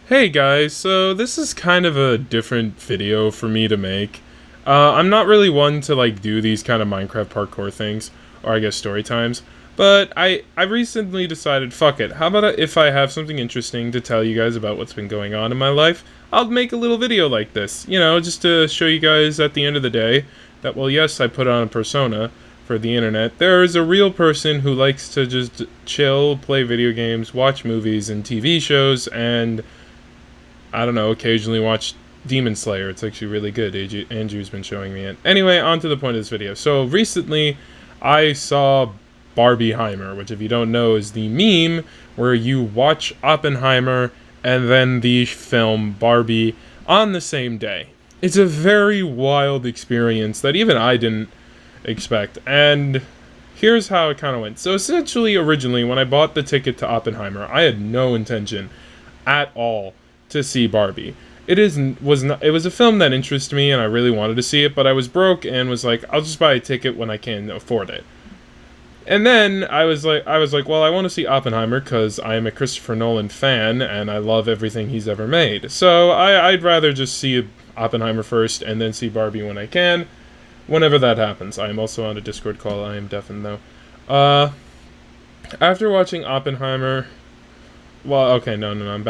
Hey guys, so this is kind of a different video for me to make. I'm not really one to do these kind of Minecraft parkour things, or I guess story times, but I recently decided, fuck it, how about if I have something interesting to tell you guys about what's been going on in my life, I'll make a little video like this, just to show you guys at the end of the day that, well, yes, I put on a persona for the internet. There is a real person who likes to just chill, play video games, watch movies and TV shows, and I don't know, occasionally watch Demon Slayer. It's actually really good. Andrew's been showing me it. Anyway, on to the point of this video. So recently, I saw Barbieheimmer, which if you don't know is the meme where you watch Oppenheimer and then the film Barbie on the same day. It's a very wild experience that even I didn't expect. And here's how it kind of went. So essentially, originally, when I bought the ticket to Oppenheimer, I had no intention at all to see Barbie. It was a film that interested me and I really wanted to see it, but I was broke and was like, I'll just buy a ticket when I can afford it. And then I was like, well, I want to see Oppenheimer because I am a Christopher Nolan fan and I love everything he's ever made. So I'd rather just see Oppenheimer first and then see Barbie when I can, whenever that happens. I am also on a Discord call. I am deafened though. After watching Oppenheimer, well, okay, no, I'm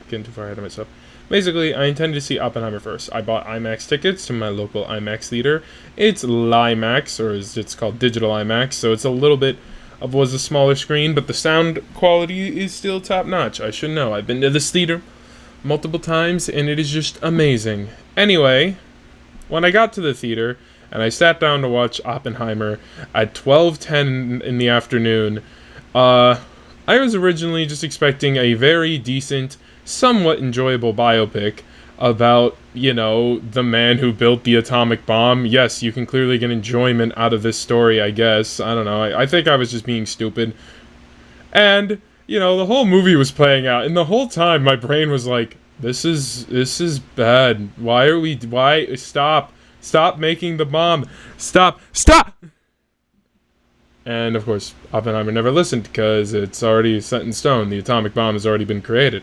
getting too far ahead of myself. Basically, I intended to see Oppenheimer first. I bought IMAX tickets to my local IMAX theater. It's LIMAX, or as it's called, Digital IMAX, so it's was a smaller screen, but the sound quality is still top-notch. I should know. I've been to this theater multiple times, and it is just amazing. Anyway, when I got to the theater, and I sat down to watch Oppenheimer at 12:10 in the afternoon, I was originally just expecting a very decent, somewhat enjoyable biopic about, the man who built the atomic bomb. Yes, you can clearly get enjoyment out of this story, I guess. I don't know. I think I was just being stupid. And, the whole movie was playing out, and the whole time my brain was like, this is bad. Stop making the bomb. Stop! And, of course, Oppenheimer never listened because it's already set in stone. The atomic bomb has already been created.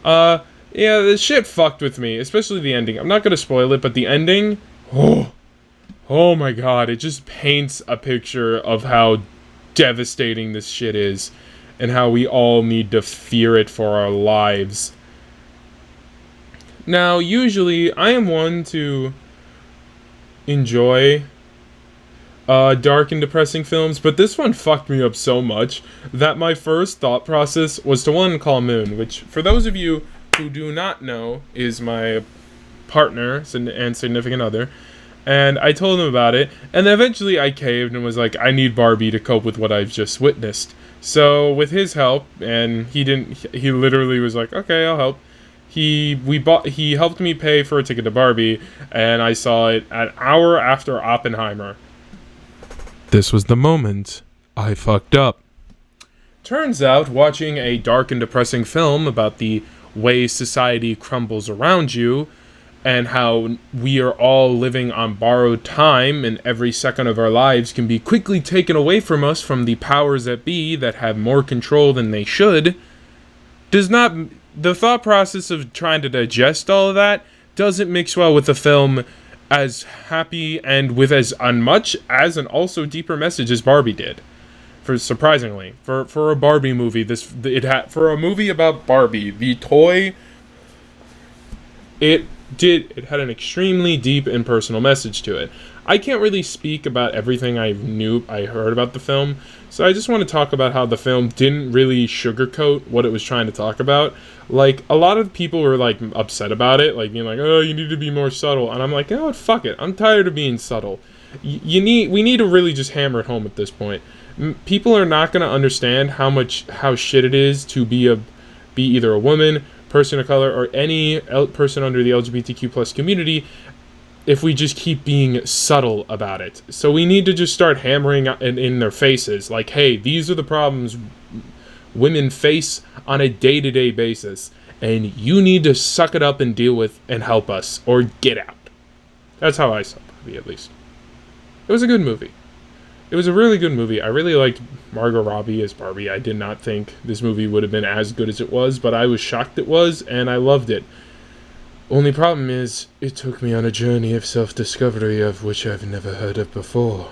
Yeah, this shit fucked with me, especially the ending. I'm not gonna spoil it, but the ending, oh my god, it just paints a picture of how devastating this shit is, and how we all need to fear it for our lives. Now, usually, I am one to enjoy dark and depressing films, but this one fucked me up so much that my first thought process was to one, call Moon, which, for those of you who do not know, is my partner and significant other, and I told him about it, and then eventually I caved and was like, I need Barbie to cope with what I've just witnessed. So, with his help, and he literally was like, okay, I'll help. He helped me pay for a ticket to Barbie, and I saw it an hour after Oppenheimer. This was the moment I fucked up. Turns out, watching a dark and depressing film about the way society crumbles around you, and how we are all living on borrowed time, and every second of our lives can be quickly taken away from us from the powers that be that have more control than they should, the thought process of trying to digest all of that doesn't mix well with the film as happy and with as much as an also deeper message as Barbie did. Surprisingly, for a Barbie movie, for a movie about Barbie, the toy, it had an extremely deep and personal message to it. I can't really speak about everything I heard about the film, so I just want to talk about how the film didn't really sugarcoat what it was trying to talk about. Like, a lot of people were, upset about it, being like, oh, you need to be more subtle, and I'm like, you know what, fuck it, I'm tired of being subtle. We need to really just hammer it home at this point. People are not going to understand how shit it is to be either a woman, person of color, or any person under the LGBTQ plus community if we just keep being subtle about it. So we need to just start hammering in their faces, like, hey, these are the problems women face on a day-to-day basis, and you need to suck it up and deal with and help us, or get out. That's how I saw Barbie, at least. It was a good movie. It was a really good movie. I really liked Margot Robbie as Barbie. I did not think this movie would have been as good as it was, but I was shocked it was, and I loved it. Only problem is, it took me on a journey of self-discovery of which I've never heard of before.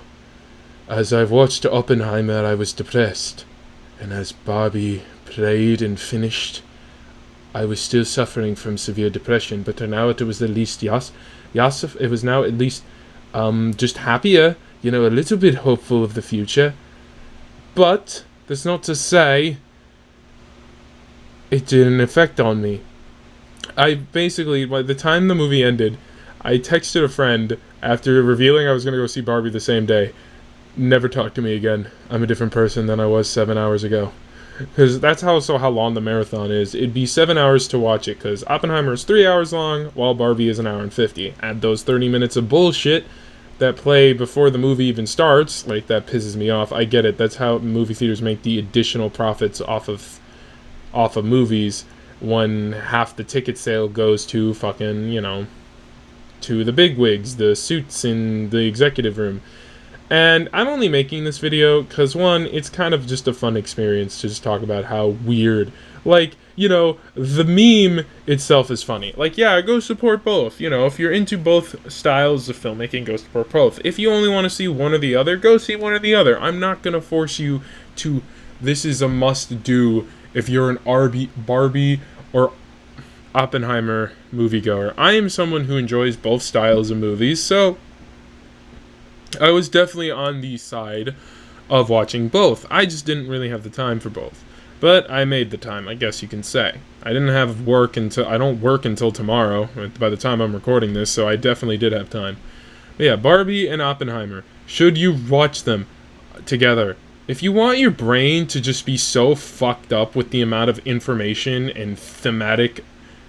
As I've watched Oppenheimer, I was depressed, and as Barbie played and finished, I was still suffering from severe depression, but now it was at least it was now at least just happier, a little bit hopeful of the future. But that's not to say it didn't affect on me. I basically, by the time the movie ended, I texted a friend after revealing I was going to go see Barbie the same day. Never talk to me again. I'm a different person than I was 7 hours ago. Because that's how long the marathon is. It'd be 7 hours to watch it, because Oppenheimer is 3 hours long, while Barbie is an hour and 50. Add those 30 minutes of bullshit that play before the movie even starts, like, that pisses me off. I get it. That's how movie theaters make the additional profits off of movies, when half the ticket sale goes to fucking, to the bigwigs, the suits in the executive room. And I'm only making this video because, one, it's kind of just a fun experience to just talk about how weird, the meme itself is funny. Go support both. If you're into both styles of filmmaking, go support both. If you only want to see one or the other, go see one or the other. I'm not going to force you to, this is a must-do if you're an Barbie or Oppenheimer moviegoer. I am someone who enjoys both styles of movies, so I was definitely on the side of watching both. I just didn't really have the time for both. But I made the time, I guess you can say. I didn't have work until, I don't work until tomorrow, by the time I'm recording this, so I definitely did have time. But yeah, Barbie and Oppenheimer. Should you watch them together? If you want your brain to just be so fucked up with the amount of information and thematic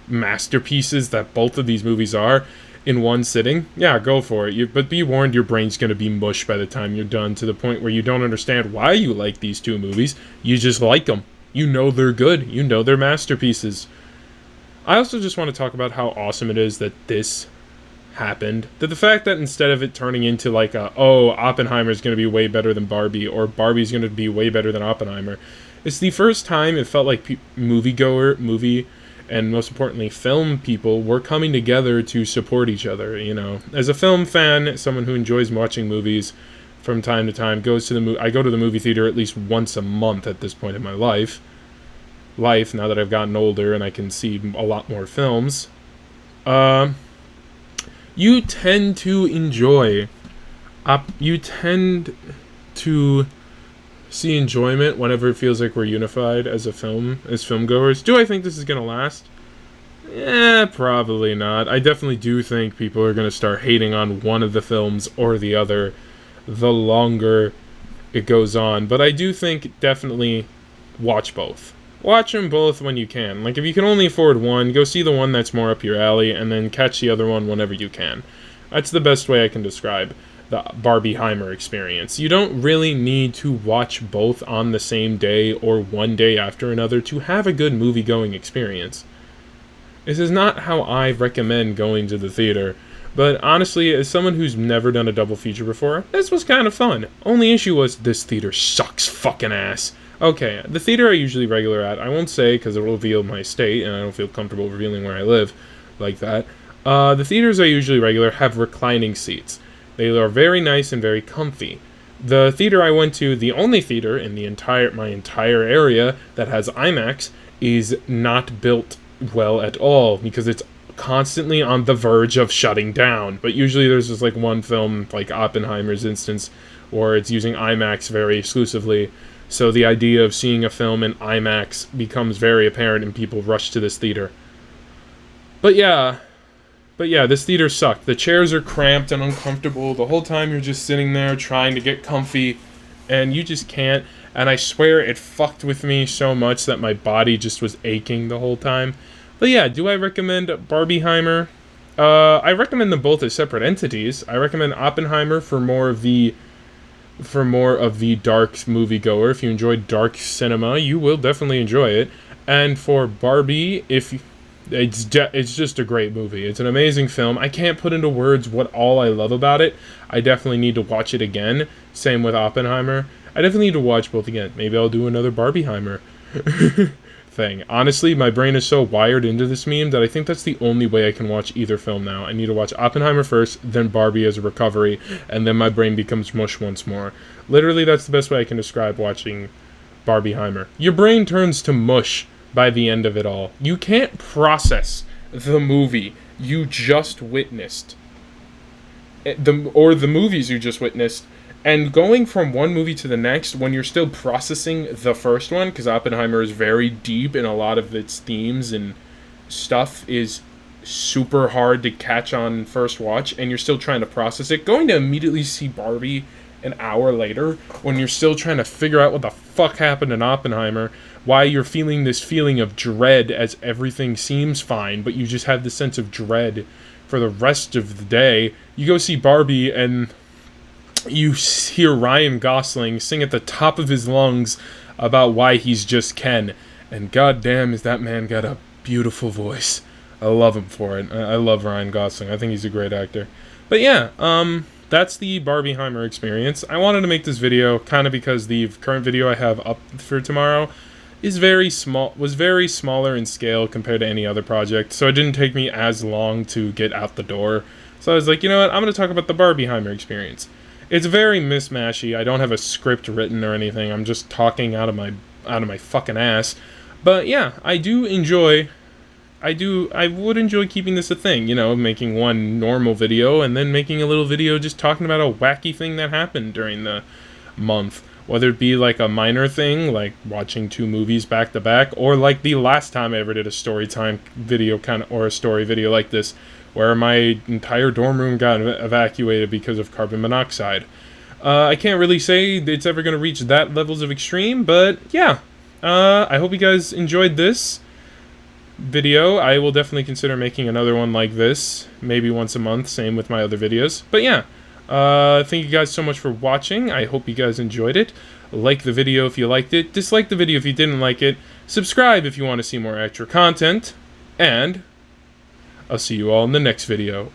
masterpieces that both of these movies are in one sitting, yeah, go for it. But be warned, your brain's going to be mush by the time you're done, to the point where you don't understand why you like these two movies. You just like them. You know they're good. You know they're masterpieces. I also just want to talk about how awesome it is that this happened. That the fact that instead of it turning into Oppenheimer's going to be way better than Barbie, or Barbie's going to be way better than Oppenheimer, it's the first time it felt like movie, and most importantly, film people were coming together to support each other. As a film fan, someone who enjoys watching movies from time to time, I go to the movie theater at least once a month at this point in my life, now that I've gotten older and I can see a lot more films. You tend to enjoy, you tend to see enjoyment whenever it feels like we're unified as filmgoers. Do I think this is going to last? Probably not. I definitely do think people are going to start hating on one of the films or the other the longer it goes on. But I do think definitely watch both. Watch them both when you can. If you can only afford one, go see the one that's more up your alley, and then catch the other one whenever you can. That's the best way I can describe the Barbieheimmer experience. You don't really need to watch both on the same day or one day after another to have a good movie-going experience. This is not how I recommend going to the theater, but honestly, as someone who's never done a double feature before, this was kind of fun. Only issue was, this theater sucks fucking ass. Okay, the theater I usually regular at, I won't say because it will reveal my state, and I don't feel comfortable revealing where I live like that. The theaters I usually regular have reclining seats. They are very nice and very comfy. The theater I went to, the only theater in my entire area that has IMAX, is not built well at all, because it's constantly on the verge of shutting down. But usually there's just one film, like Oppenheimer's instance, where it's using IMAX very exclusively. So the idea of seeing a film in IMAX becomes very apparent, and people rush to this theater. But yeah, this theater sucked. The chairs are cramped and uncomfortable. The whole time you're just sitting there trying to get comfy, and you just can't. And I swear it fucked with me so much that my body just was aching the whole time. But yeah, do I recommend Barbieheimmer? I recommend them both as separate entities. I recommend Oppenheimer for more of the dark moviegoer. If you enjoy dark cinema, you will definitely enjoy it. And for Barbie, It's just a great movie. It's an amazing film. I can't put into words what all I love about it. I definitely need to watch it again. Same with Oppenheimer. I definitely need to watch both again. Maybe I'll do another Barbieheimer thing. Honestly, my brain is so wired into this meme that I think that's the only way I can watch either film now. I need to watch Oppenheimer first, then Barbie as a recovery, and then my brain becomes mush once more. Literally, that's the best way I can describe watching Barbieheimer. Your brain turns to mush by the end of it all. You can't process the movie you just witnessed, or the movies you just witnessed, and going from one movie to the next when you're still processing the first one, because Oppenheimer is very deep and a lot of its themes and stuff is super hard to catch on first watch, and you're still trying to process it. Going to immediately see Barbie an hour later when you're still trying to figure out what the fuck happened in Oppenheimer, why you're feeling this feeling of dread as everything seems fine, but you just have this sense of dread for the rest of the day. You go see Barbie and you hear Ryan Gosling sing at the top of his lungs about why he's just Ken, and goddamn is that man got a beautiful voice. I love him for it. I love Ryan Gosling. I think he's a great actor. But yeah, that's the Barbieheimer experience. I wanted to make this video kind of because the current video I have up for tomorrow is very small, was very smaller in scale compared to any other project, so it didn't take me as long to get out the door. So I was like, you know what, I'm going to talk about the Barbieheimer experience. It's very mismatchy. I don't have a script written or anything. I'm just talking out of my fucking ass. But yeah, I would enjoy keeping this a thing, you know, making one normal video and then making a little video just talking about a wacky thing that happened during the month. Whether it be like a minor thing, like watching 2 movies back to back, or like the last time I ever did a story time video or a story video like this, where my entire dorm room got evacuated because of carbon monoxide. I can't really say it's ever going to reach that levels of extreme, but yeah. I hope you guys enjoyed this video. I will definitely consider making another one like this, maybe once a month, same with my other videos. But yeah. Thank you guys so much for watching. I hope you guys enjoyed it. Like the video if you liked it. Dislike the video if you didn't like it. Subscribe if you want to see more extra content. And I'll see you all in the next video.